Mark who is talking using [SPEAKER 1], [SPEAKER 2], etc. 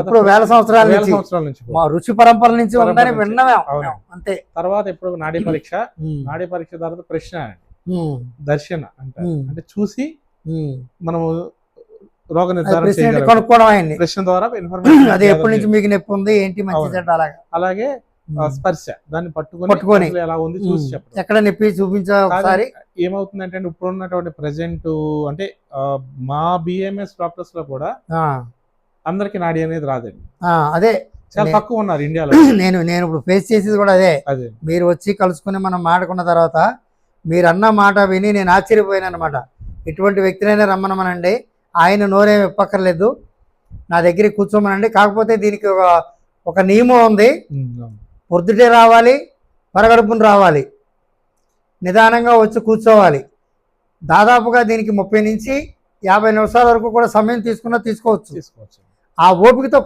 [SPEAKER 1] ఇప్పుడు వేల సంవత్సరాల
[SPEAKER 2] నుంచి
[SPEAKER 1] మా రుచి పరంపర నుంచి ఉందని విన్నమే అంతే.
[SPEAKER 2] తర్వాత ఇప్పుడు నాడీ పరీక్ష తర్వాత ప్రశ్న దర్శన అంటే చూసి మనము రోగ నిర్ధారణ
[SPEAKER 1] కనుక్కోవడం అయింది
[SPEAKER 2] ప్రశ్న ద్వారా ఇన్ఫర్మేషన్.
[SPEAKER 1] అది ఎప్పటి నుంచి మీకు నొప్పి ఉంది ఏంటి మంచి చెడ్డ
[SPEAKER 2] అలాగే స్పర్శ దాన్ని పట్టుకొని ఎలా ఉంది చూసి చెప్పడం.
[SPEAKER 1] ఎక్కడ నొప్పి చూపించాలి.
[SPEAKER 2] ఏమవుతుందంటే ఇప్పుడు ఉన్నటువంటి ప్రెసెంట్ అంటే మా బిఎంఎస్ డాక్టర్స్ లో కూడా అందరికి నాడి అనేది రాదండి.
[SPEAKER 1] అదే
[SPEAKER 2] చాలా తక్కువ ఉన్నారు ఇండియాలో.
[SPEAKER 1] నేను ఇప్పుడు ఫేస్ చేసేది కూడా అదే. మీరు వచ్చి కలుసుకుని మనం మాట్లాడుకున్న తర్వాత మీరు అన్న మాట విని నేను ఆశ్చర్యపోయాను అనమాట. ఎటువంటి వ్యక్తినైనా రమ్మనమనండి, ఆయన నోరేమి ఇప్పక్కర్లేదు, నా దగ్గరికి కూర్చోమనండి. కాకపోతే దీనికి ఒక నియమం ఉంది, పొద్దుటే రావాలి, పరగడుపున రావాలి, నిదానంగా వచ్చి కూర్చోవాలి. దాదాపుగా దీనికి 30 నుంచి 50 నిమిషాల వరకు కూడా సమయం తీసుకోవచ్చు. ఆ ఓపికతో